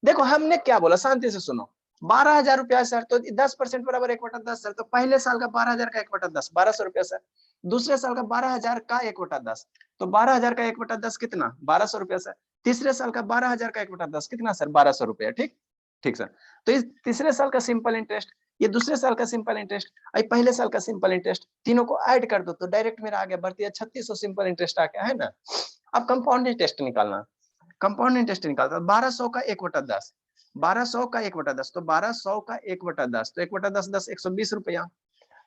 देखो हमने क्या बोला, शांति से सुनो। 12,000 रुपया सर, तो 10% बराबर 1/10 सर, तो पहले साल का 12,000 का 1/10 1200 रुपया सर। दूसरे साल का 12,000 का 1/10, तो 12,000 का 1/10 कितना, 1200 रुपया सर। तीसरे साल का 12,000 का 1/10 कितना सर, 1200 रुपया। ठीक ठीक सर। तो इस तीसरे साल का सिंपल इंटरेस्ट, ये दूसरे साल का सिंपल इंटरेस्ट, पहले साल का सिंपल इंटरेस्ट, तीनों को ऐड कर दो तो डायरेक्ट मेरा आ गया बढ़ती 3600 सिंपल इंटरेस्ट आ गया, है ना। अब कंपाउंड इंटरेस्ट निकालना, कंपाउंड इंटरेस्ट निकालता 1200 का 1/10, 1200 का 1/10, तो 1200 का 1/10, तो 1/10 10 120 रुपया।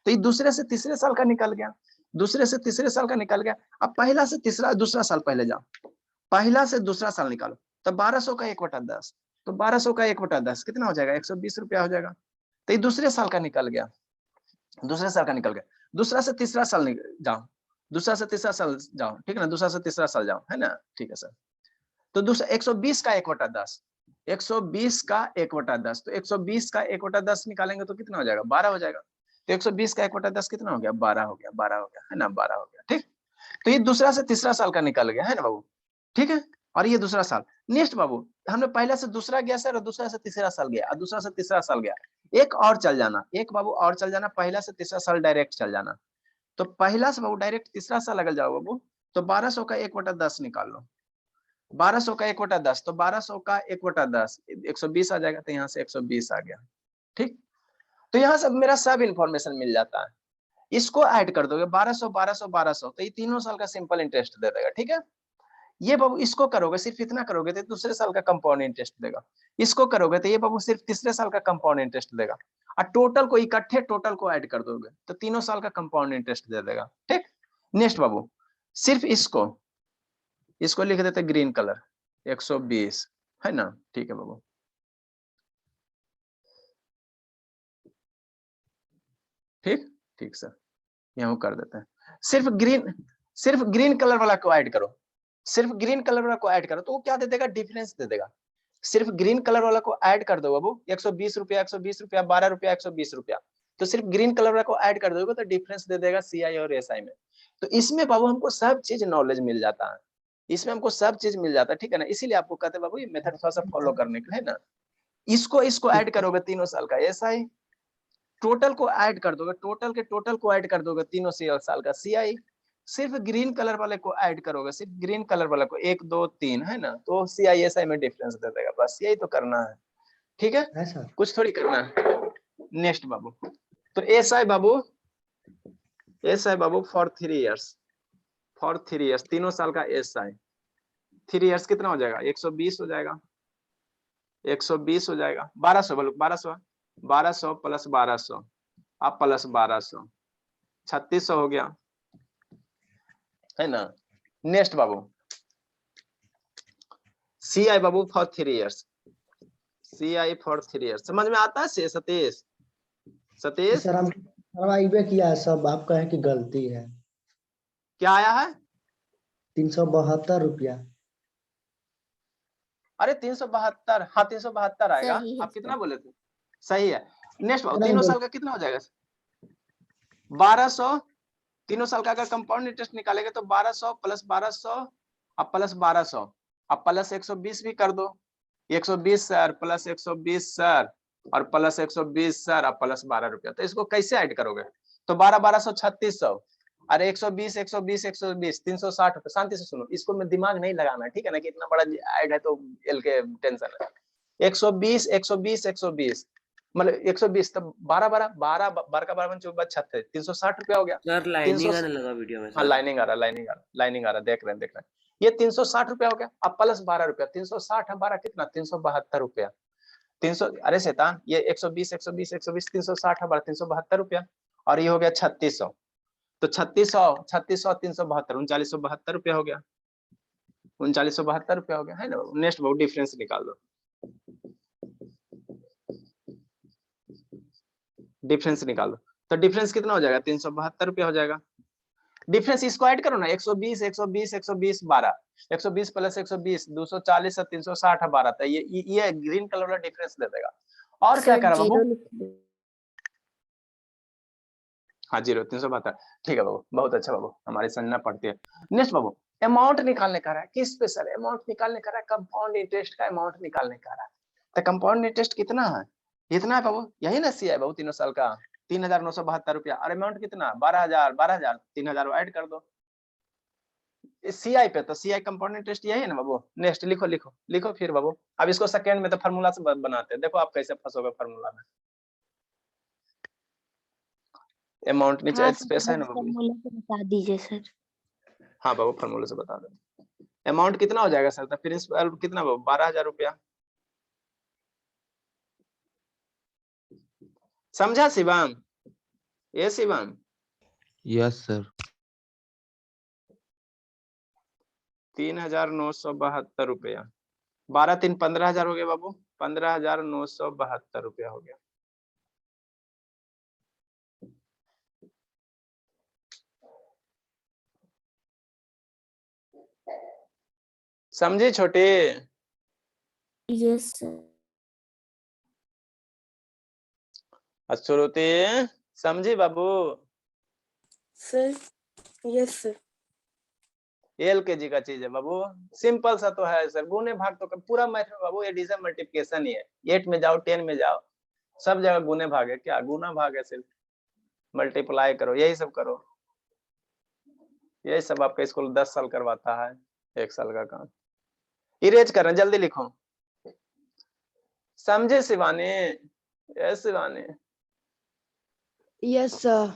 तो ये दूसरे से तीसरे साल का निकल गया, दूसरे से तीसरे साल का निकल गया। अब पहला से तीसरा, दूसरा साल पहले जाओ, पहला से दूसरा साल निकालो, तो 1200 का 1/10, तो 1200 का 1/10 कितना हो जाएगा, 120 रुपया हो जाएगा। तो ये दूसरे साल का निकल गया, दूसरे साल का निकल गया। दूसरा से तीसरा साल जाओ, दूसरा से तीसरा साल जाओ, ठीक है ना, दूसरा से तीसरा साल जाओ, है ना, ठीक है सर। तो दूसरा 120 का 1/10, 120 का 1/10, तो 120 का 1/10 निकालेंगे तो कितना हो जाएगा, 12 हो जाएगा। तो 120 का 1/10 कितना हो गया, 12 हो गया, 12 हो गया, है ना, 12 हो गया। ठीक, तो ये दूसरा से तीसरा साल का निकल गया, है ना बाबू, ठीक है। और ये दूसरा साल। नेक्स्ट बाबू, हमने पहला से दूसरा गया सर, और दूसरा से तीसरा साल गया, और दूसरा से तीसरा साल गया। एक और चल जाना, एक बाबू और चल जाना, पहला से तीसरा साल डायरेक्ट चल जाना। तो पहला से बाबू डायरेक्ट तीसरा साल अगर जाओ बाबू, तो 1200 का 1/10 निकाल लो, 1200 का 1/10, तो 1200 का 1/10 120 आ जाएगा, तो यहाँ से 120 आ गया। ठीक, तो यहाँ से मेरा सब इंफॉर्मेशन मिल जाता है। इसको ऐड कर दोगे 1200 1200 1200, तो ये तीनों साल का सिंपल इंटरेस्ट दे देगा। ठीक है, ये बाबू इसको करोगे, सिर्फ इतना करोगे तो दूसरे साल का कंपाउंड इंटरेस्ट देगा। इसको करोगे तो ये बाबू सिर्फ तीसरे साल का कंपाउंड इंटरेस्ट देगा। और टोटल को इकट्ठे टोटल को ऐड कर दोगे तो तीनों साल का कंपाउंड इंटरेस्ट दे देगा। ठीक, नेक्स्ट बाबू, सिर्फ इसको इसको लिख देते ग्रीन कलर 120, है ना, ठीक है बाबू। ठीक ठीक सर, यहाँ कर देते हैं। सिर्फ ग्रीन कलर वाला को ऐड करो, सिर्फ ग्रीन कलर वाला को ऐड करो, तो वो क्या दे देगा, डिफरेंस दे देगा। सिर्फ ग्रीन कलर वाला को ऐड कर दो बाबू, 120 रुपया 120 रुपया 12 रुपया 120 रुपया, तो सिर्फ ग्रीन कलर वाला को ऐड कर दोगे तो डिफरेंस दे देगा सीआई और एसआई में। तो इसमें बाबू हमको सब चीज नॉलेज मिल जाता है, इसमें हमको सब चीज मिल जाता है, ठीक है ना। इसीलिए आपको कहते हैं बाबू ये मेथड थोड़ा सा फॉलो करने का, है ना। इसको इसको ऐड करोगे तीनों साल का एसआई, टोटल को ऐड कर दोगे, टोटल के टोटल को ऐड कर दोगे तीनों साल का सीआई, सिर्फ ग्रीन कलर वाले को ऐड करोगे, सिर्फ ग्रीन कलर वाले को 1 2 3, है ना, तो सीआई एसआई में डिफरेंस दे देगा। बस यही तो करना है, ठीक है सर। कुछ थोड़ी करना है। नेक्स्ट बाबू, तो SI Babu, SI Babu for 3 years, for 3 years तीनों साल का एसआई 3 इयर्स कितना हो जाएगा, 120 हो जाएगा, 120 हो जाएगा, 1200 बोलो, 1200 1200 प्लस 1200 अब प्लस 1200 3600 हो गया, है ना। Next Babu, CI Babu for 3 years, CI for 3 years समझ में आता है सतीश, सतीश सर हम करवाइबे किया है, सब आप कहें कि गलती है। क्या आया है, 372 रुपया। अरे 372, हाँ 372 आएगा। आप कितना बोले थे, सही है। नेक्स्ट बाबू, तीनों साल का कितना हो जाएगा, 1200, तीनों साल का अगर कंपाउंड इंटरेस्ट निकालेंगे तो 1200 प्लस 1200 अब प्लस 1200 अब प्लस 120 भी कर दो, 120 सर प्लस 120 सर और प्लस 120 सर अब प्लस 12 रुपया। तो इसको कैसे ऐड करोगे, तो 12 1200 3600, अरे 120 120 120 360 रुपये। शांति से सुनो, इसको में दिमाग नहीं लगाना, ठीक है ना, कि इतना बड़ा ऐड है तो एल के टेंशन है। 120 120 120 मतलब 120, तो 12 12 12 12 का 12 चौक 36 360 रुपया हो गया। सर लाइनिंग आने लगा वीडियो में। हाँ लाइनिंग आ रहा, लाइनिंग आ रहा, लाइनिंग आ रहा, देख रहे हैं। ये 360 रुपया हो गया। अब प्लस 12 रुपया, 360 है 12 कितना, 372 रुपया। 300, अरे शैतान, ये 120 120 120 360 है 12 372 रुपया, और ये हो गया 3600, तो 3600 3600 372 3972 रुपया हो गया, 3972 रुपया हो गया, है ना। नेक्स्ट बहुत डिफरेंस निकाल दो, डिफरेंस निकाल दो, तो डिफरेंस कितना हो जाएगा, 372 रुपया हो जाएगा। डिफरेंस इसको ऐड करो ना, 120 120 120 12, 120 प्लस 120 240 से 360 है 12, तो ये ग्रीन कलर वाला डिफरेंस दे देगा। और क्या करा बाबू, हाँ 0 372, ठीक है बाबू, बहुत अच्छा बाबू, हमारी संजना पढ़ती है। नेक्स्ट बाबू, अमाउंट निकालने का रहा है, किस पे सर अमाउंट निकालने का रहा है, कंपाउंड इंटरेस्ट का अमाउंट निकालने का रहा है। तो कंपाउंड इंटरेस्ट कितना है? इतना है बाबू, यही ना सी है बाबू, तीनों साल का 3,972 रुपया। और अमाउंट कितना? 12,000 3,000 ऐड कर दो सीआई पे। तो सीआई कंपाउंड इंटरेस्ट यही है ना बाबू। नेक्स्ट लिखो लिखो लिखो फिर बाबू। अब इसको सेकंड में तो फार्मूला से बनाते हैं, देखो आप कैसे फंसोगे फार्मूला में। अमाउंट नीचे हाँ स्पेस है ना बाबू। फॉर्मूला से बता दीजिए सर। हाँ बाबू फार्मूले से बता दो। अमाउंट कितना हो जाएगा सर? तो प्रिंसिपल कितना बाबू? 12,000 रुपया। समझा शिवम? ये शिवम यस सर। 3,972 रुपया। 12 3 15,000 हो गया बाबू। 15,972 रुपया हो गया। समझे छोटे? Yes sir. श्रुति समझी बाबू? Sir yes sir. LKG का चीज है बाबू, सिंपल सा तो है सर। गुने भाग तो पूरा मैथ में बाबू एडिशन मल्टीप्लिकेशन ही है। 8 में जाओ 10 में जाओ, सब जगह गुने भाग है। क्या गुना भाग है? सिर्फ मल्टीप्लाई करो, यही सब करो। यही सब आपका स्कूल 10 साल करवाता है, 1 साल का काम। इरेज कर रहे हैं, जल्दी लिखो। समझे Shivani? Yes Shivani. Yes sir.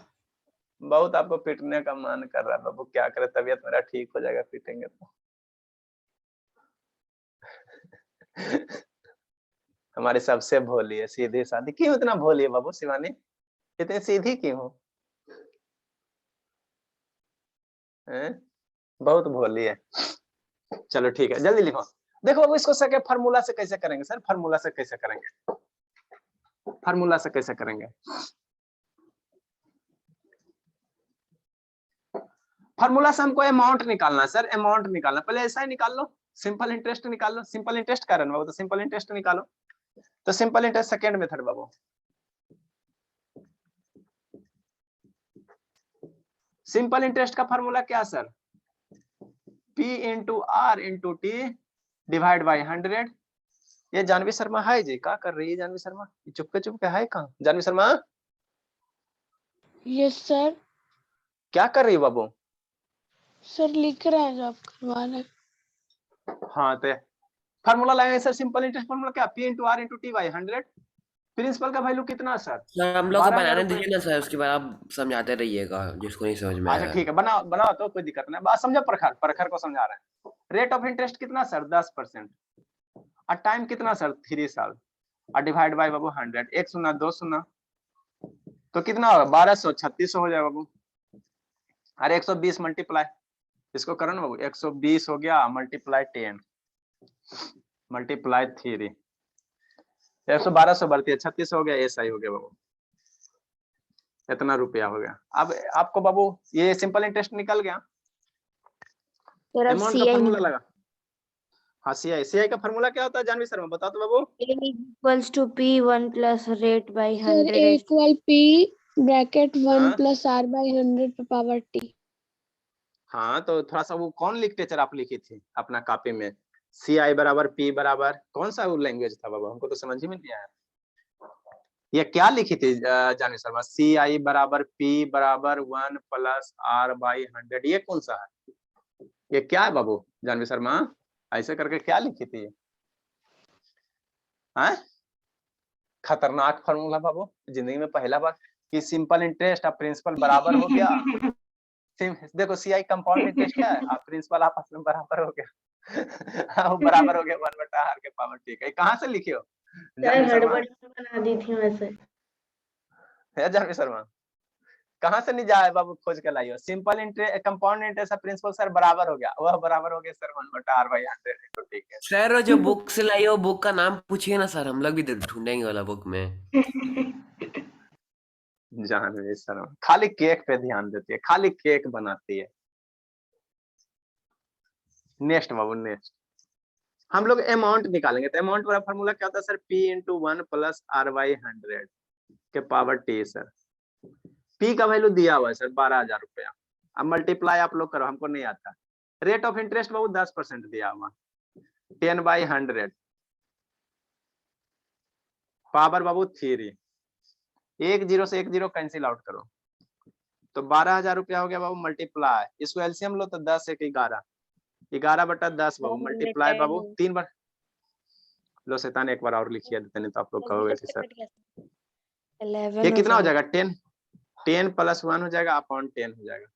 बहुत आपको पिटने का मन कर रहा है बाबू, क्या करे, तबीयत मेरा ठीक हो जाएगा पिटेंगे तो। हमारी सबसे भोली है, सीधी सादी। क्यों इतना भोली है बाबू शिवानी? इतनी सीधी क्यों हो? बहुत भोली है। चलो ठीक है, जल्दी लिखो। देखो बाबू इसको सके फार्मूला से कैसे करेंगे सर? फार्मूला से कैसे करेंगे? फार्मूला से कैसे करेंगे? फार्मूला से हमको अमाउंट निकालना है सर, अमाउंट निकालना। पहले ऐसा ही निकाल लो, सिंपल इंटरेस्ट निकाल लो। सिंपल इंटरेस्ट कारण बाबू, तो सिंपल इंटरेस्ट निकालो। तो सिंपल इंटरेस्ट सेकंड मेथड बाबू। सिंपल इंटरेस्ट का फार्मूला क्या sir? P into R into T divide by 100। ये जानवी शर्मा है जी? क्या कर रही है जानवी शर्मा? चुपके चुपके है कहाँ जानवी शर्मा? Yes sir. क्या कर रही है बाबू? सर लिख रहे हैं जो आप करवा रहे हैं। हाँ तो फार्मूला लगाएंगे सर। सिंपल इंटरेस्ट फार्मूला क्या? P into R into T by 100। Principal का वैल्यू कितना सर? सर हम लोग को 12,000 बनाने रुपए। दीजिए ना सर, उसके बाद आप समझाते रहिएगा जिसको नहीं समझ में अच्छा आएगा। ठीक है, बनाओ बनाओ तो कोई दिक्कत नहीं। बात समझो, प्रखर प्रखर को समझा रहे हैं। रेट ऑफ इंटरेस्ट कितना सर? 10%। और टाइम कितना सर? 3 साल। और डिवाइड बाय बाबू 100। 1 शून्य 2 शून्य तो कितना होगा? 1200 3600 हो जाएगा बाबू। अरे 120 मल्टीप्लाई, इसको करो ना बाबू। 120 हो गया मल्टीप्लाई 10 मल्टीप्लाई 3, 1200 बढ़ती है 3600 हो गया। ऐसा ही हो गया बाबू, इतना रुपया हो गया। अब आपको बाबू ये सिंपल इंटरेस्ट निकल गया। सर अब अमाउंट का CI फार्मूला लगा। हाँ सीआई का फार्मूला क्या होता है जानवी शर्मा? बता दो बाबू। Equals to P1 plus rate by sir 100 A equal P bracket 1 हाँ? प्लस R बाई 100 पे पावर T। हाँ तो थोड़ा सा वो कौन लिटरेचर आप लिखी थी अपना कॉपी में? CI बराबर P बराबर कौन सा वो लैंग्वेज था बाबू? हमको तो समझ ही में नहीं आया। ये क्या लिखी थी जानवी शर्मा? CI बराबर P बराबर 1 प्लस R बाई 100। ये कौन सा है? ये क्या है बाबू जानवी शर्मा? ऐसे करके क्या लिखी थी? हाँ खतरनाक फार्मूला बाबू, जिंदगी में पहला बार कि सिंपल इंटरेस्ट और प्रिंसिपल बराबर हो गया। देखो सीआई कंपाउंड इंटरेस्ट क्या है? आप प्रिंसिपल आपस में बराबर हो गया। वो बराबर हो गया 1/r के पावर। ठीक है, कहाँ से लिखे हो जानवी शर्मा? हड़बड़ी में बना दी थी वैसे। है जानवी शर्मा, कहाँ से नहीं जाए बाबू? खोज के लाइयो। Simple interest compound interest principal sir बराबर हो गया, वह बराबर हो गया सर 1/r बाई 100। तो ठीक है सर जो बुक से लाई हो बुक का नाम पूछिए ना सर, हम लोग भी ढूंढेंगे वाला बुक में। जानवी शर्मा खाली केक पे ध्यान देती है, खाली केक बनाती है। नेक्स्ट बाबू नेक्स्ट हम लोग अमाउंट निकालेंगे। तो अमाउंट वाला फार्मूला क्या होता है sir? P into 1 plus R by 100 के पावर T। सर P का वैल्यू दिया हुआ है सर 12,000 रुपया। अब मल्टीप्लाई आप लोग करो, हमको नहीं आता। रेट ऑफ इंटरेस्ट बाबू 10% दिया हुआ, 10/100 पावर बाबू 3, एक जीरो से एक जीरो कैंसिल आउट करो तो 12,000 रुपया हो गया बाबू मल्टीप्लाई, इसको एलसीएम लो तो 10 एक 11, 11/10 बाबू मल्टीप्लाई बाबू 3 बार लो शैतान एक बार और लिखिए देते नहीं तो आप लोग कहोगे कि सर 11 ये कितना हो जाएगा 10 + 1 हो जाएगा अपॉन 10 हो जाएगा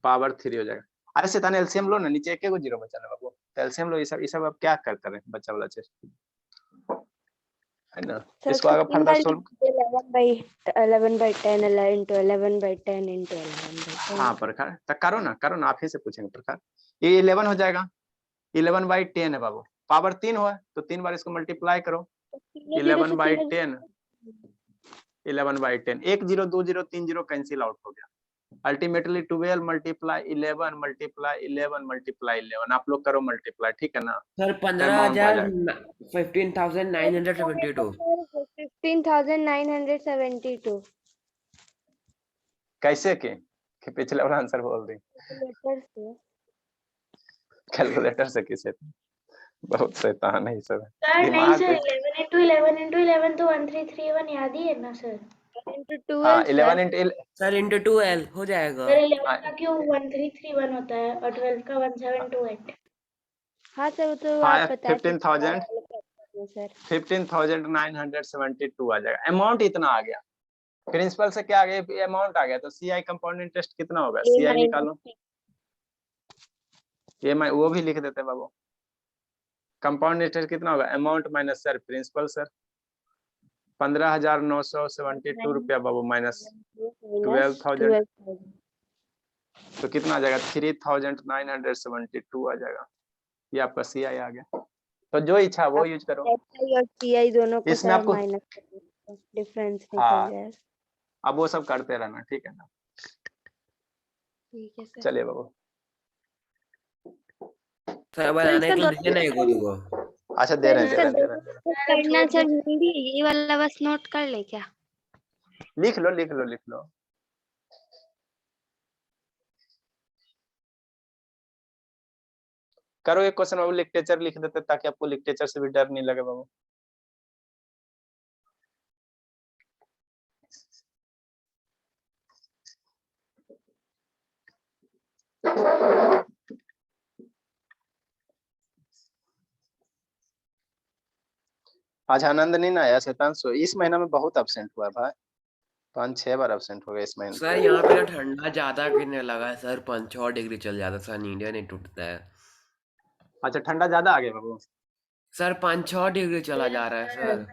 पावर 3 हो जाएगा। अरे शैतान एलसीएम लो ना, नीचे एक जीरो बचा ना बाबू, तो एलसीएम लो। ये सब अब क्या कर रहे हैं बच्चा वाला चीज है ना, इसको आगे फर्दर सोल्व 11/10 into 11/10 into 11/10। हाँ प्रखर तो करो ना आप ही से पूछेंगे प्रखर। ये 11 हो जाएगा, 11/10 है बाबू, पावर 3 हुआ तो 3 बार इसको मल्टीप्लाई करो 11/10, 11/10 1 0 2 0 3 0 कैंसिल आउट हो गया, अल्टीमेटली 12 × 11 × 11 × 11 आप लोग करो मल्टीप्लाई, ठीक है ना। सर 15,972। 15,972 कैसे के पिछले वाला आंसर बोल दी लेटर से। कैलकुलेटर से किसे, बहुत शैतान है सब। सर नहीं दिमाग सर 11 into 11 into 11 तो 1331 याद ही है ना सर। into हाँ 12 11 sir। × सर इंटू 12 हो जाएगा। सर 11 का क्यों 1331 होता है और 12 का 1728। हाँ सर वो तो हाँ आप बता 15,000 सर। 15,972 आ जाएगा, अमाउंट इतना आ गया। प्रिंसिपल से क्या आ गया अमाउंट आ गया, तो सीआई कंपाउंड इंटरेस्ट कितना होगा, सीआई निकालो, ईएमआई वो भी लिख देते बाबू। कंपाउंड इंटरेस्ट कितना होगा, amount minus sir principal sir 15,972 रुपया बाबू माइनस 12,000 तो कितना आ जाएगा 3,972 आ जाएगा। ये आपका सीआई आ गया, तो जो इच्छा वो यूज करो। SI और CI दोनों को इसमें सर आपको माइनस डिफरेंस हाँ। निकल जाएगा। अब वो सब करते रहना, ठीक है ना। ठीक है सर। चलिए बाबू, सर बनाने के लिए देना है को। अच्छा दे रहे हैं करना सर हिंदी ये वाला बस नोट कर ले क्या। लिख लो करो एक क्वेश्चन बाबू, लिटरेचर लिख देते ताकि आपको लिटरेचर से भी डर नहीं लगे बाबू। आज आनंद नहीं ना आया शैतान, सो इस महीना में बहुत एब्सेंट हुआ है भाई, 5-6 बार एब्सेंट हो गए इस महीने। सर यहाँ पे ना ठंडा ज्यादा गिरने लगा है सर, 5-6 डिग्री चल जाता सर, इंडिया नहीं टूटता है। अच्छा ठंडा ज्यादा आ गया बाबू। सर 5-6 डिग्री चला जा रहा है सर।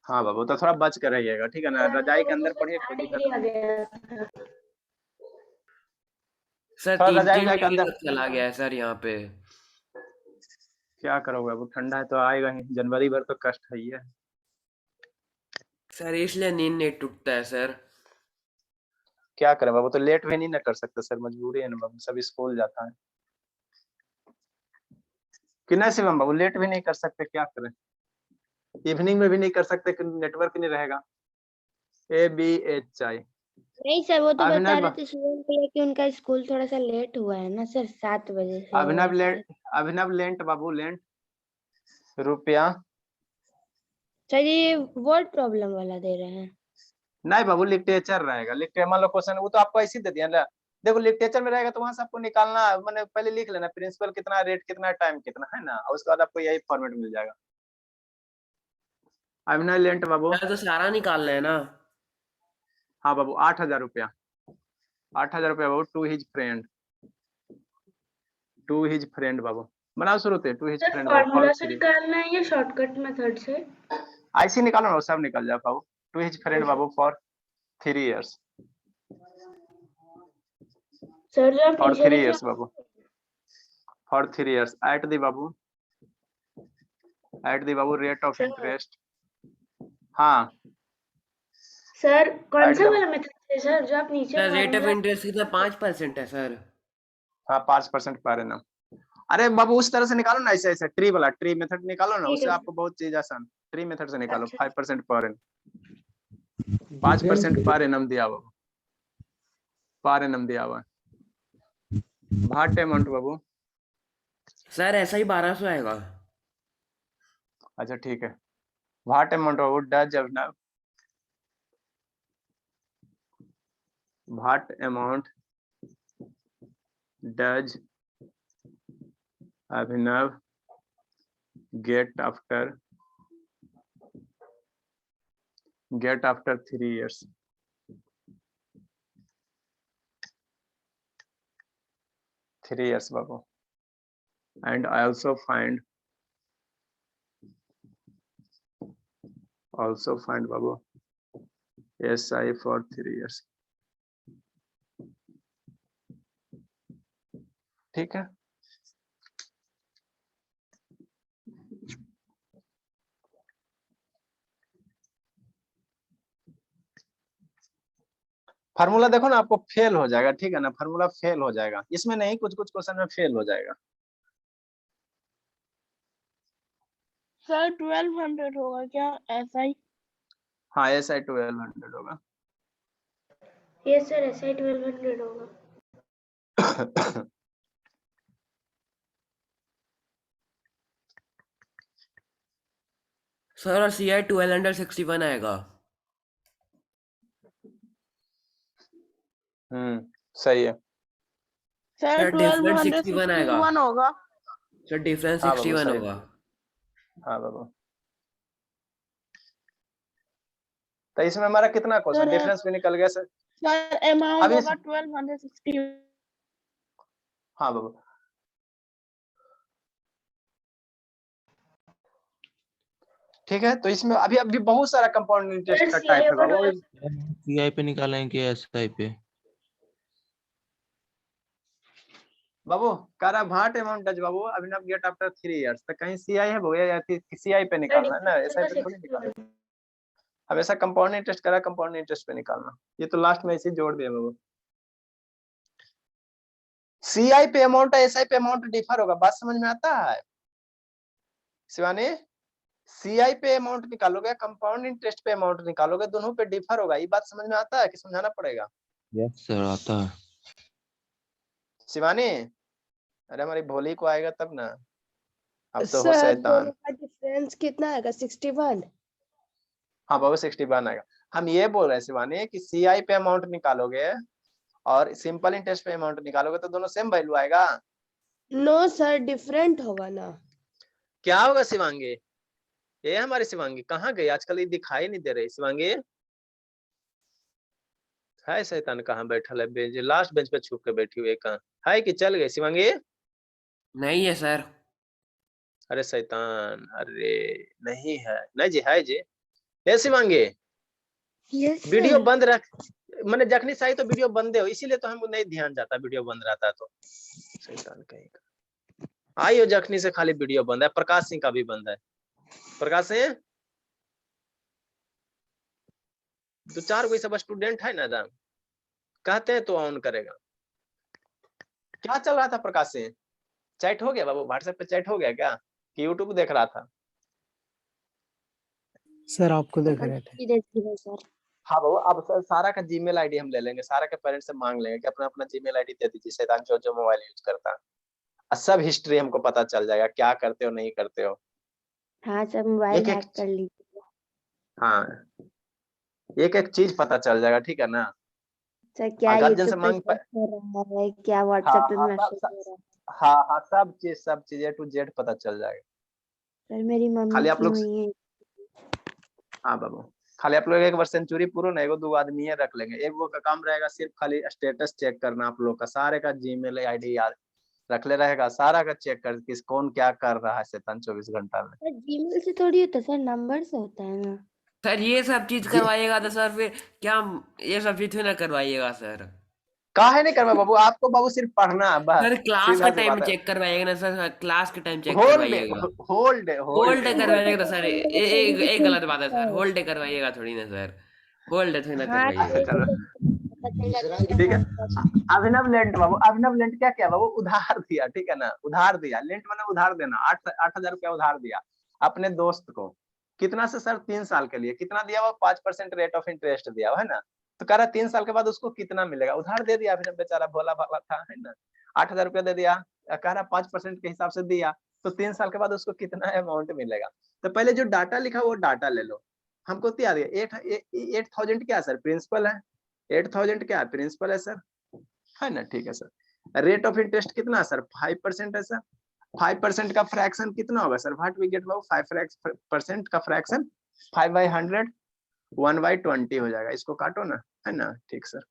हाँ बाबू तो थोड़ा बच कर रहिएगा, ठीक है ना, रजाई के अंदर पढ़िए कोई दिक्कत आ नहीं। गया सर थोड़ा 3-3 रजाई के डिग्री अंदर तक चला गया है सर यहाँ पे। क्या करोगे बाबू, ठंडा है तो आएगा ही, जनवरी भर तो कष्ट है ही है। सर इसलिए नींद नहीं टूटता है सर। क्या करें बाबू, तो लेट भी नहीं ना कर सकते सर, मजबूरी है ना बाबू, सब स्कूल जाता है कि नहीं शिवम बाबू, लेट भी नहीं कर सकते, क्या करें, इवनिंग में भी नहीं कर सकते, नेटवर्क नहीं रहेगा। ABHI नहीं सर वो तो बता अभिनव रहे थे सुबह भैया कि उनका स्कूल थोड़ा सा लेट हुआ है ना सर 7 बजे से अभिनव हुआ है। लेंट, अभिनव लेंट बाबू लेंट रुपया। सर ये वर्ड प्रॉब्लम वाला दे रहे हैं। नहीं बाबू लिटरेचर रहेगा, लिटरेचर मान लो क्वेश्चन वो तो आपको ऐसे दे दिया ना, देखो लिटरेचर में रहेगा तो वहां से आपको निकालना, मैंने पहले लिख लेना प्रिंसिपल कितना, रेट कितना, टाइम कितना है ना, और उसके बाद आपको यही फॉर्मेट मिल जाएगा। अभिनव लेंट बाबू, सर तो सारा निकालना है ना। हाँ बाबू 8,000 रुपया, 8,000 रुपया बाबू टू हिज फ्रेंड बाबू, बनाओ शुरू से to his sir friend formula से बाबू, निकालना है या शॉर्टकट मेथड से। ऐसे निकालो ना सब निकल जाए बाबू। टू हिज फ्रेंड बाबू फॉर 3 years, सर जो आप फॉर पीछे 3 लिखे years बाबू, फॉर 3 years एट दी बाबू रेट ऑफ सर। इंटरेस्ट। हाँ सर कौन ऐड सा द- वाला मेथड है सर जो आप नीचे sir rate of formula. Interest कितना 5% है सर। हाँ 5% पर एनम। अरे बाबू उस तरह से निकालो ना, ऐसे ऐसे ट्री वाला, ट्री मेथड निकालो ना, ठीक उससे है। आपको बहुत चीज आसान, ट्री मेथड से निकालो। अच्छा। 5% पर एनम, 5% पर एनम दिया हुआ, पर एनम दिया हुआ भाट अमाउंट बाबू। सर ऐसा ही 1200 आएगा। अच्छा ठीक है, What amount of does Abhinav? What amount does Abhinav get after 3 years? Three years, Babu. And I also find Babu SI for 3 years. ठीक है, फार्मूला देखो ना, आपको फेल हो जाएगा, ठीक है ना, फार्मूला फेल हो जाएगा इसमें, नहीं कुछ कुछ क्वेश्चन में फेल हो जाएगा। सर 1200 होगा क्या ऐसा ही? हाँ SI 1200 होगा। यस सर, SI 1200 होगा। सर और CI 1261 आएगा। सही है सर सर डिफरेंस 61 आएगा। 1261 होगा। सर डिफरेंस हाँ बाबू, 61 सही। होगा। हाँ बाबू, तो इसमें हमारा कितना क्वेश्चन सर डिफरेंस भी निकल गया सर। सर अमाउंट अभी होगा 1260। हाँ बाबू, ठीक है, तो इसमें अभी अभी बहुत सारा कंपाउंड इंटरेस्ट का सर, टाइप है CI बाबू। होगा सीआई पे निकालेंगे एसआई पे। बाबू कह भाट अमाउंट डज बाबू अभिनव गेट आफ्टर 3 इयर्स, तो कहीं सीआई है भैया या सीआई पे निकालना है ना, एसआई पे थोड़ी निकालना है। हमेशा कंपाउंड इंटरेस्ट करा, कंपाउंड इंटरेस्ट पे निकालना, ये तो लास्ट में इसे जोड़ दिया बाबू। सीआई पे अमाउंट और एसआई पे अमाउंट डिफर होगा, बात समझ में आता है शिवानी? सीआई पे अमाउंट निकालोगे, कंपाउंड इंटरेस्ट पे अमाउंट निकालोगे, दोनों पे डिफर होगा, ये बात समझ में आता है कि समझाना पड़ेगा? यस सर आता है। शिवानी, अरे हमारी भोली को आएगा तब ना, अब तो हो सर शैतान। दोनों का डिफरेंस कितना आएगा? 61। हाँ बाबू 61 आएगा। हम ये बोल रहे हैं शिवानी कि सीआई पे अमाउंट निकालोगे और सिंपल इंटरेस्ट पे अमाउंट निकालोगे तो दोनों सेम वैल्यू आएगा। नो सर, डिफरेंट होगा ना। क्या होगा शिवांगी? ये हमारी शिवांगी कहाँ गई आजकल, ये दिखाई नहीं दे रही शिवांगी। है शैतान, कहाँ बैठल है? बेंच लास्ट बेंच पे छुप के बैठी हुई है, कहाँ है कि चल गई शिवांगी? नहीं है सर। अरे शैतान, अरे नहीं है, नहीं जी है जी। ये शिवांगी यस वीडियो सर। बंद रख, मैंने जखनी सही तो वीडियो बंद हो, इसीलिए तो हमको नहीं ध्यान जाता, वीडियो बंद रहता तो। शैतान कहीं का आई हो, जखनी से खाली वीडियो बंद है, प्रकाश सिंह का भी बंद है। प्रकाश सिंह, दो चार कोई सब स्टूडेंट है ना दाम, कहते हैं तो ऑन करेगा। क्या चल रहा था प्रकाश सिंह? चैट हो गया बाबू, व्हाट्सएप पे चैट हो गया क्या कि यूट्यूब देख रहा था? सर आपको देख रहे थे। सर हाँ बाबू, अब सारा का जीमेल आईडी हम ले लेंगे, सारा के पेरेंट्स से मांग लेंगे कि अपना अपना जीमेल आईडी दे दीजिए, शैतान जो मोबाइल यूज करता है, और सब हिस्ट्री हमको पता चल जाएगा, क्या करते हो नहीं करते हो। हाँ सर, मोबाइल एक हैक एक कर लीजिए। हाँ, एक एक चीज पता चल जाएगा, ठीक है ना? सर क्या गार्जियन से यूट्यूब पे मांग सर्च हो रहा है, क्या हाँ व्हाट्सएप पे हाँ मैसेज हो रहा है? हाँ हाँ, सब चीज A to Z पता चल जाएगा। सर मेरी मम्मी खाली आप की लोग, हुई है। हाँ बाबू, खाली आप लोग एक बार सेंचुरी पूरा ना, एगो दो आदमी है रख लेंगे, एक वो का काम रहेगा सिर्फ खाली स्टेटस चेक करना, आप लोग का सारे का जीमेल आईडी याद रख ले रहेगा, सारा का चेक कर किस कौन क्या कर रहा है शैतान 24 घंटा में। सर जीमेल से थोड़ी होता है सर, नंबर से होता है ना। सर ये सब चीज करवाइएगा तो सर फिर क्या, ये सब चीज ना करवाइएगा सर। काहे नहीं करवा बाबू, आपको बाबू सिर्फ पढ़ना है बस, सर क्लास सीधा का सी टाइम बात है। चेक करवाइएगा ना सर, क्लास के टाइम चेक होल्ड करवाइएगा। होल्ड होल्ड होल्ड करवाइएगा तो सर एक गलत बात है सर, होल्ड करवाइएगा थोड़ी ना सर, होल्ड थोड़ी ना हाँ अच्छा करवाइएगा। चलो पता चल जाता है ठीक है। कि अभिनव लेंट बाबू, अभिनव लेंट क्या क्या बाबू, उधार दिया, ठीक है ना, उधार दिया, लेंट मैंने उधार देना, 8,000 रुपया उधार दिया अपने दोस्त को। कितना से सर? 3 साल के लिए। कितना दिया? वो 5% रेट ऑफ इंटरेस्ट दिया है ना, तो कह रहा 3 साल के बाद उसको कितना मिलेगा, उधार दे दिया अभिनव, बेचारा भोला भाला था है ना, 8,000 रुपया दे दिया, कह रहा 5% के हिसाब से दिया, तो 3 साल के बाद उसको कितना अमाउंट मिलेगा। तो पहले जो डाटा लिखा वो डाटा ले लो। हमको तो याद है 8,000 क्या है सर, प्रिंसिपल है। 8,000 क्या है, प्रिंसिपल है सर, है ना। ठीक है सर। रेट ऑफ इंटरेस्ट कितना है सर, 5% है सर। 5% का फ्रैक्शन कितना होगा सर, व्हाट वी गेट बाबू, 5% का फ्रैक्शन 5/100 1/20 हो जाएगा। इसको काटो ना, है ना। ठीक सर।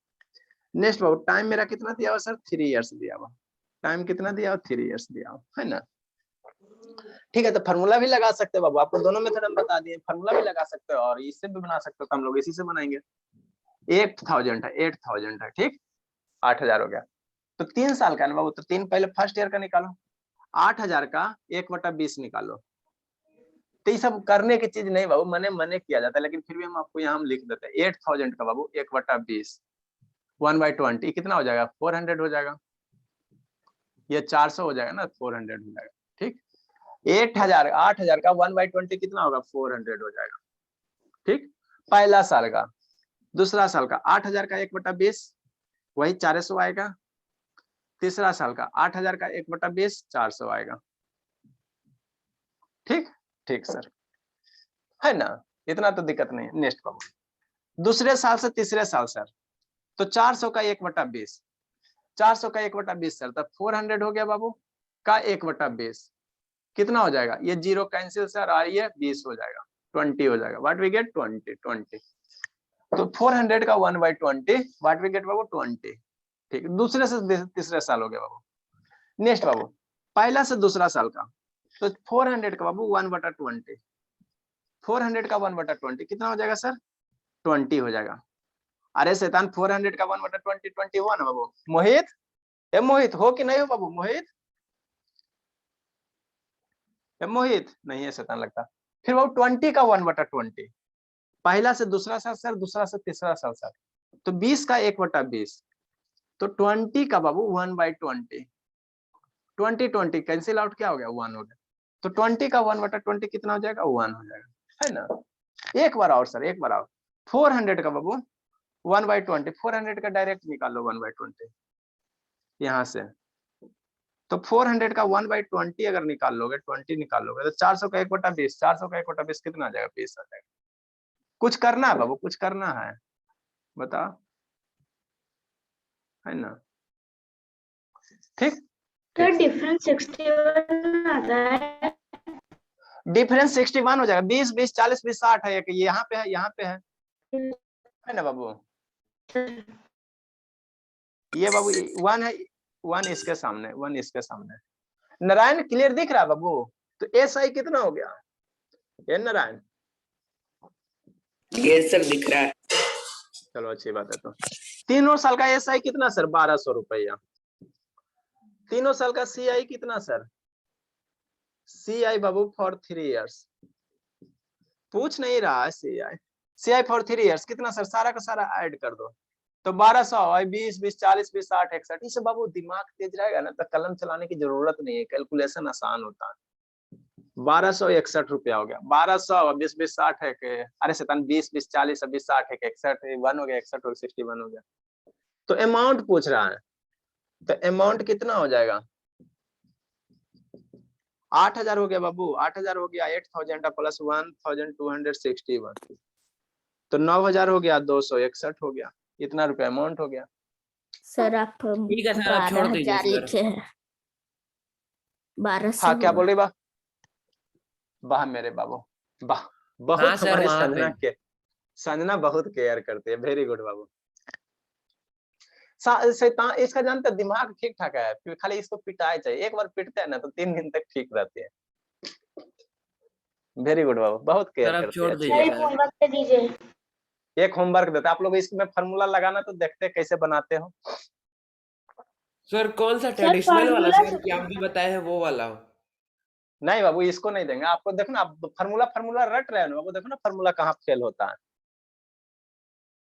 नेक्स्ट बाबू, टाइम मेरा कितना दिया हुआ सर, 3 इयर्स दिया हुआ। टाइम कितना दिया हुआ, 3 इयर्स दिया हुआ, है ना। ठीक है, तो फार्मूला भी लगा सकते हो बाबू, आपको दोनों मेथड हम बता दिए। फार्मूला भी लगा सकते हो और इससे भी बना सकते हो, तो हम लोग इसी से बनाएंगे। 8,000 है, 8,000 है, ठीक, 8,000 हो गया। तो 3 साल का है ना बाबू, तो 3 पहले फर्स्ट ईयर का निकालो। 8,000 का 1/20 निकालो। तो ये सब करने की चीज नहीं बाबू, मने मने किया जाता है, लेकिन फिर भी हम आपको यहाँ हम लिख देते हैं 8,000 का बाबू 1/20 1/20 कितना हो जाएगा, 400 हो जाएगा। ये 400 हो जाएगा ना, 400 हो जाएगा। ठीक, 8,000 का 1/20 कितना होगा, 400 हो जाएगा। ठीक, पहला साल का। दूसरा साल का 8,000 का 1/20 वही 400 आएगा। तीसरा साल का 8,000 का 1/20 400 आएगा। ठीक, ठीक सर, है ना, इतना तो दिक्कत नहीं है। नेक्स्ट बाबू, दूसरे साल से तीसरे साल सर, तो 400 का 1/20 400 का 1/20 सर, तब 400 हो गया बाबू का 1/20 कितना हो जाएगा, ये 0 कैंसिल सर, और ये 20 हो जाएगा, 20 हो जाएगा। What we get, 20। तो 400 का 1/20 व्हाट वी गेट बाबू, 20। ठीक, दूसरे से तीसरे साल हो गया बाबू। नेक्स्ट बाबू, पहला से दूसरा साल का, तो 400 का बाबू 1/20 400 का 1/20 कितना हो जाएगा सर, 20 हो जाएगा। अरे शैतान, 400 का 1/20 21 बाबू। मोहित, ए मोहित हो कि नहीं हो बाबू, मोहित, ए मोहित नहीं है शैतान लगता। फिर बाबू 20 का 1/20 पहला से दूसरा साल सर, दूसरा से तीसरा साल सर, तो 20 का 1/20 तो 20 का बाबू 1/20 20 कैंसिल आउट क्या हो गया, 1 हो गया। तो 20 का 1/20 कितना हो जाएगा, 1 हो जाएगा, है ना। एक बार और सर, एक बार और। 400 का बाबू 1/20 400 का डायरेक्ट निकालो 1/20 यहाँ से। तो 400 का 1/20 अगर निकाल लोगे, 20 निकाल लोगे, तो 400 का 1/20 400 का 1/20 कितना आ जाएगा, 20 आ जाएगा। कुछ करना है बाबू, कुछ करना है, बताओ, है ना। ठीक, सर डिफरेंस 61 आता है। डिफरेंस 61 हो जाएगा। 20 20 40 20 60 है, ये यहाँ पे है, यहाँ पे है ना बाबू। ये बाबू 1 है, 1 इसके सामने, 1 इसके सामने। नारायण क्लियर दिख रहा है बाबू। तो SI कितना हो गया, ये नारायण, ये सर दिख रहा है। चलो अच्छी बात है। तो तीनों साल का SI कितना सर, 1200 रुपया। तीनों साल का CI कितना sir, CI Babu for 3 years पूछ नहीं रहा है। CI फॉर 3 इयर्स कितना सर, सारा का सारा ऐड कर दो, तो 1200 20 20 40 20 60 61। इससे बाबू दिमाग तेज रहेगा ना, तो कलम चलाने की जरूरत नहीं है, कैलकुलेशन आसान होता है। 1261 रुपया हो गया। 1200 20 20 60 है के, अरे शैतान 20 20 40 20 60 है 61 1 हो गया, 61 और 61 हो गया। तो अमाउंट पूछ रहा है, तो अमाउंट कितना हो जाएगा, 8,000 हो गया बाबू। 8,000 हो गया, 8,000 प्लस 1,261 तो 9,000 हो गया, 261 हो गया। इतना रुपया अमाउंट हो गया। सर आप ठीक है सर, आप छोड़ दीजिए 12,000 सर। लिखे हैं, 1200 हाँ क्या बोल रही बा, वाह मेरे बाबू वाह, हाँ बहुत सर, हमारे वहाँ पे। संजना बहुत केयर करती है। वेरी गुड बाबू। शैतान इसका जानते, दिमाग ठीक ठाक है, फिर खाली इसको पिटाई चाहिए। एक बार पिटते हैं ना तो 3 दिन तक ठीक रहती है। वेरी गुड बाबू, बहुत केयर सर आप करती छोड़ है, अच्छी दीजिए बात सर। होमवर्क दे दीजिए। है। एक होमवर्क देते हैं आप लोग, इसमें फार्मूला लगाना, तो देखते हैं कैसे बनाते हो। सर कौन सा सर ट्रेडिशनल वाला फार्मूला सर, कि आप भी बताए हैं वो वाला? नहीं बाबू, इसको नहीं देंगे आपको। देखो ना, आप फार्मूला रट रहे हो ना बाबू, देखो ना फार्मूला कहाँ फेल होता है।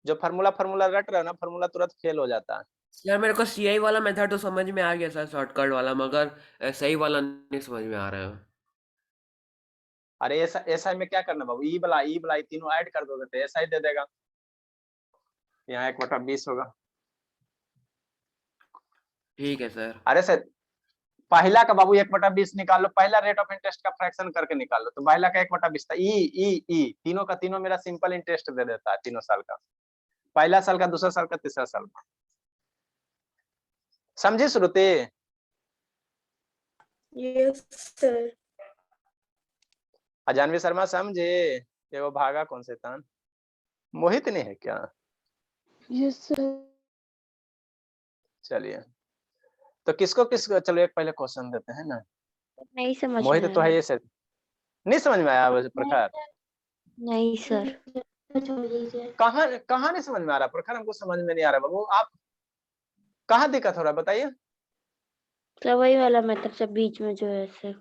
जो फार्मूला रट रहे हो ना, फार्मूला तुरंत फेल हो जाता है। सर मेरे को CI वाला मेथड तो समझ में आ गया सर, शॉर्टकट वाला, मगर सही वाला नहीं समझ में आ रहा है। अरे ऐसा में क्या करना बाबू, ई वाला तीनों ऐड कर दोगे तो ऐसा ही दे देगा। यहाँ 1/20 होगा। ठीक है सर। अरे सर, पहला का बाबू 1/20 निकाल लो, पहला रेट ऑफ इंटरेस्ट का फ्रैक्शन करके निकाल लो, तो पहला का 1/20 था। ई तीनों का तीनों मेरा सिंपल इंटरेस्ट दे देता है तीनों साल का, पहला साल का, दूसरा साल का, तीसरा साल का। समझे श्रुति? Yes sir. अजानवी शर्मा समझे? ये वो भागा कौन शैतान? मोहित नहीं है क्या? Yes sir. चलिए, तो किसको चलो एक पहले क्वेश्चन देते हैं ना। नहीं समझ मोहित में तो है आया। ये सर, नहीं समझ में आया प्रखर? नहीं सर। छोड़ दीजिए। कहाँ कहाँ नहीं समझ में आ रहा प्रखर? हमको समझ में नहीं आ रहा बाबू, आप कहाँ दिक्कत हो रहा है बताइए। सर वही वाला मेथड से बीच में जो है सर,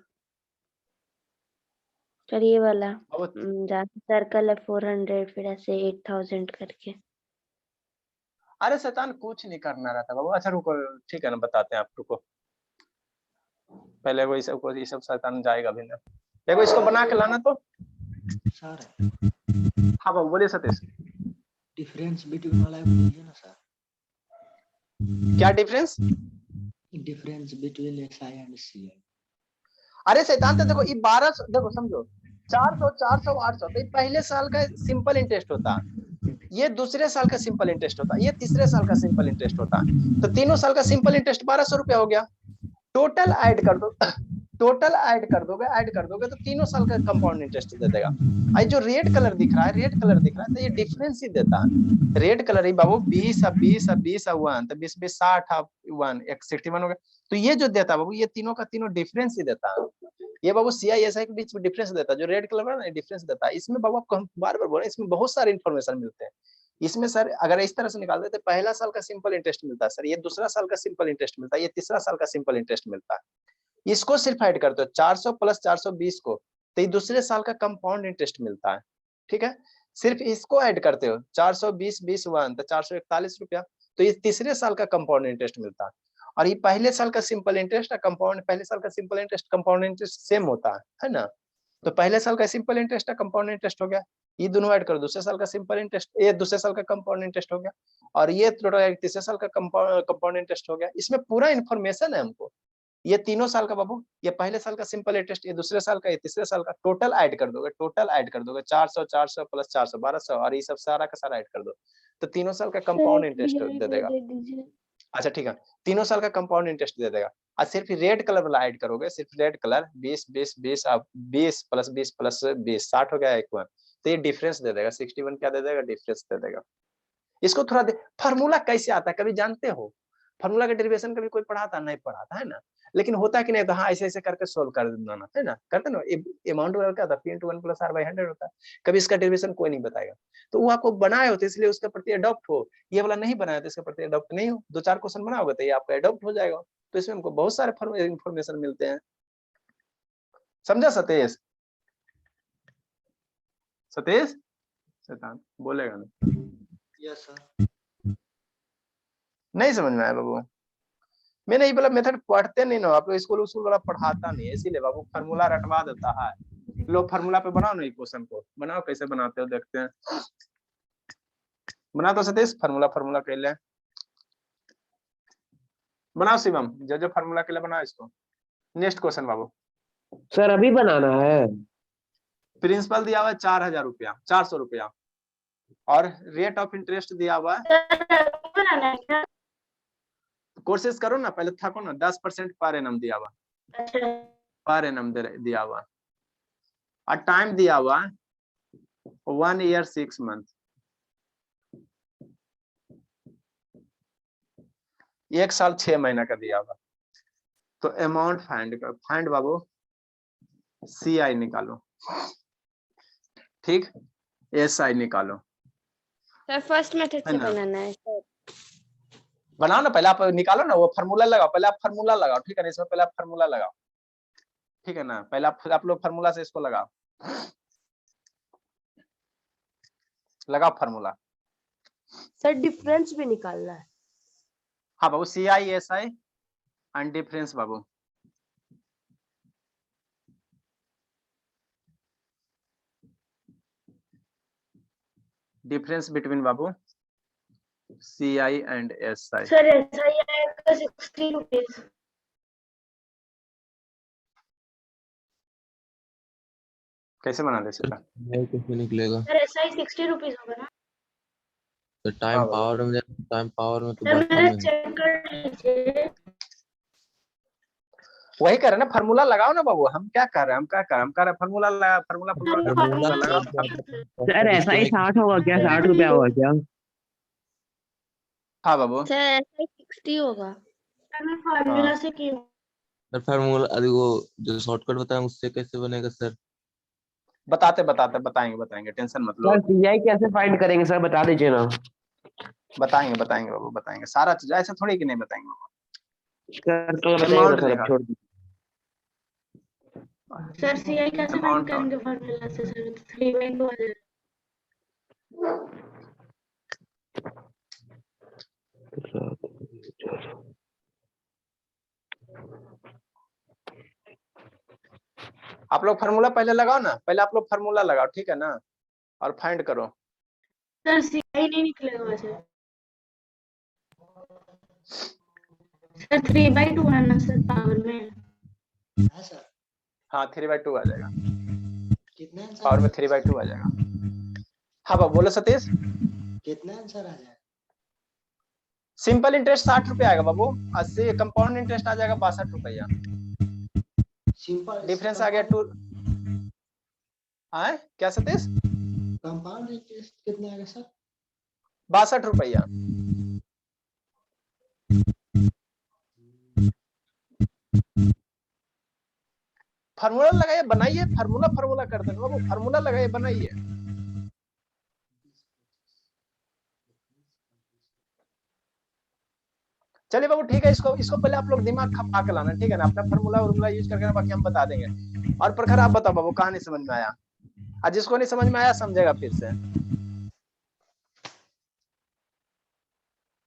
सर ये वाला बहुत जहाँ सर्कल है 400 फिर ऐसे 8000 करके। अरे शैतान कुछ नहीं करना रहता बाबू। अच्छा रुको, ठीक है ना, बताते हैं आप, रुको पहले वो ये सब शैतान जाएगा भी ना। देखो इसको बना के लाना तो। सर हाँ बाबू बोलिए सतीश। डिफरेंस बिटवीन वाला बोलिए ना सर। क्या difference? Difference between SI and CI। अरे शैतान तो देखो ये 1200, देखो समझो 400 400 800 तो ये पहले साल का सिंपल इंटरेस्ट होता, ये दूसरे साल का सिंपल इंटरेस्ट होता, ये तीसरे साल का सिंपल इंटरेस्ट होता। तो तीनों साल का सिंपल इंटरेस्ट 1200 रुपया हो गया। टोटल ऐड कर दो, टोटल ऐड कर दोगे तो तीनों साल का कंपाउंड इंटरेस्ट दे देगा। आई जो रेड कलर दिख रहा है, रेड कलर दिख रहा है, तो ये डिफरेंस ही देता है। रेड कलर ही बाबू 20 अब 20 अब 20 अब 1 तो 20 20 60 अब 1 61 हो गया। तो ये जो देता है बाबू, ये तीनों का तीनों डिफरेंस ही देता है। ये बाबू CISI के बीच में डिफरेंस देता है, जो रेड कलर है डिफरेंस देता है। इसमें बाबू आपको हम बार बार बोल रहे हैं, इसमें बहुत सारे इन्फॉर्मेशन मिलते हैं। इसमें सर अगर इस तरह से निकाल देते, पहला साल का सिंपल इंटरेस्ट मिलता है सर, ये दूसरा साल का सिंपल इंटरेस्ट मिलता है, ये तीसरा साल का सिंपल इंटरेस्ट मिलता है। इसको सिर्फ ऐड करते हो 400 प्लस 420 को, तो ये दूसरे साल का कंपाउंड इंटरेस्ट मिलता है। ठीक है, सिर्फ इसको ऐड करते हो 420 20 1 तो 441 रुपया, तो ये तीसरे साल का कंपाउंड इंटरेस्ट मिलता है। और ये पहले साल का सिंपल इंटरेस्ट कंपाउंड, पहले साल का simple interest compound interest same होता है ना। तो पहले साल का सिंपल इंटरेस्ट का कंपाउंड इंटरेस्ट हो गया, ये दोनों ऐड करो, दूसरे साल का सिंपल इंटरेस्ट, ये दूसरे साल का कंपाउंड इंटरेस्ट हो गया, और ये टोटल तीसरे साल का कंपाउंड इंटरेस्ट हो गया। इसमें पूरा इन्फॉर्मेशन है हमको। ये तीनों साल का बाबू, ये पहले साल का सिंपल इंटरेस्ट, ये दूसरे साल का, ये तीसरे साल का, टोटल ऐड कर दोगे, टोटल ऐड कर दोगे 400 400 प्लस 400 1200, और ये सब सारा का सारा ऐड कर दो, तो तीनों साल का कंपाउंड इंटरेस्ट दे देगा। अच्छा ठीक है, तीनों साल का कंपाउंड इंटरेस्ट दे देगा। और सिर्फ रेड कलर वाला ऐड करोगे, सिर्फ रेड कलर 20 20 20 अब 20 प्लस 20 प्लस 20 60 हो गया 1 तो ये डिफरेंस दे देगा 61 क्या दे देगा, डिफरेंस दे देगा। इसको थोड़ा फार्मूला कैसे आता है कभी जानते हो? फार्मूला का डेरिवेशन कभी कोई पढ़ाता नहीं पढ़ाता है ना, लेकिन होता कि नहीं तो हाँ ऐसे ऐसे करके सोल्व कर देना है ना, करते ना। अमाउंट क्या था, P × 1 + R/100 होता है। कभी इसका डेरिवेशन कोई नहीं बताएगा, तो वो आपको बनाए होते इसलिए उसके प्रति अडॉप्ट हो। ये वाला नहीं बनाया तो इसके प्रति अडॉप्ट नहीं हो। 2-4 क्वेश्चन बनाओगे तो ये आपका अडॉप्ट हो जाएगा। तो इसमें हमको बहुत सारे इन्फॉर्मेशन मिलते हैं। समझा सतीश? सतीश शैतान बोलेगा ना? Yes sir. नहीं समझ में आया बाबू? मैंने ये वाला मेथड पढ़ते नहीं ना, आप लोग स्कूल वाला पढ़ाता नहीं है, इसीलिए बाबू फार्मूला रटवा देता है। लोग फार्मूला पे बनाओ ना, क्वेश्चन को बनाओ, कैसे बनाते हो देखते हैं। बना तो सतीश फार्मूला के लिए बनाओ। शिवम जो फार्मूला के लिए बनाओ इसको। नेक्स्ट क्वेश्चन बाबू। सर अभी बनाना है? प्रिंसिपल दिया हुआ है 4000 रुपया, 400 रुपया, और रेट ऑफ इंटरेस्ट दिया हुआ है। कोशिश करो ना, पहले थको ना। 10% पर एनम दिया हुआ, पर एनम दिया हुआ, और टाइम दिया हुआ 1 ईयर 6 मंथ। 1 साल 6 महीना का दिया हुआ। तो अमाउंट फाइंड बाबू CI निकालो, ठीक, SI निकालो। सर फर्स्ट मेथड से बनाना है सर। बनाओ ना, पहले आप निकालो ना, वो फार्मूला लगाओ, पहले आप फार्मूला लगाओ, ठीक है ना। इसमें पहले आप फार्मूला लगाओ, ठीक है ना। पहले आप लोग फार्मूला से इसको लगाओ, लगाओ फार्मूला। सर डिफरेंस भी निकालना है। हाँ बाबू, CI SI and difference Babu. Difference between Babu CI and SI। Sir SI आएगा 60 रुपीज। कैसे बना दे सर सकता? CI कैसे निकलेगा? सर SI 60 रुपीज होगा ना? तो टाइम हाँ बाबू। पावर में टाइम पावर में तो सर बटा मेरा में है। चेक कर लीजिए। वही कर रहे हैं ना, फार्मूला लगाओ ना बाबू। हम क्या कर रहे हैं, हम क्या कर रहे हैं, हम कर रहे हैं फार्मूला लगा, फार्मूला फार्मूला लगाओ। सर ऐसा ही 60 होगा क्या, 60 रुपया होगा क्या? हाँ बाबू। सर ऐसा 60 होगा। सर मैं फार्मूला से की हूँ। सर फार्मूला अरे वो जो शॉर्टकट बताया उससे कैसे बनेगा सर? बताएंगे, टेंशन मत लो। सर सीआई कैसे फाइंड करेंगे सर, बता दीजिए ना। बताएंगे बाबू, बताएंगे सारा चीज, ऐसा थोड़ी कि नहीं बताएंगे बाबू। सर तो बताइए ना अमाउंट सर, अब देखा, छोड़ दीजिए। सर CI कैसे फाइंड अमाउंट करेंगे फार्मूला से? सर 3/2 आ जाएगा। आप लोग फार्मूला पहले लगाओ ना, पहले आप लोग फार्मूला लगाओ, ठीक है ना, और फाइंड करो। सर CI नहीं निकलेगा वैसे। सर 3/2 है ना सर पावर में। है सर? हाँ 3/2 आ जाएगा, कितना आंसर पावर में आ जाएगा? 3/2 आ जाएगा। हाँ बाबू बोलो सतीश। कितना आंसर आ जाएगा? सिंपल इंटरेस्ट 60 रुपया आएगा बाबू, 80 कंपाउंड इंटरेस्ट आ जाएगा 62 रुपया। सिंपल डिफरेंस आ गया 2। हाँ क्या सतीश? कंपाउंड इंटरेस्ट कितना आएगा सर? 62 रुपया। फार्मूला लगाइए, बनाइए, फार्मूला कर देना बाबू, फार्मूला लगाइए, बनाइए। चलिए बाबू ठीक है, इसको पहले आप लोग दिमाग खपा के लाना, ठीक है ना, अपना फार्मूला यूज करके ना, बाकी हम बता देंगे। और प्रखर आप बताओ बाबू, कहाँ नहीं समझ में आया? और जिसको नहीं समझ में आया समझेगा फिर से।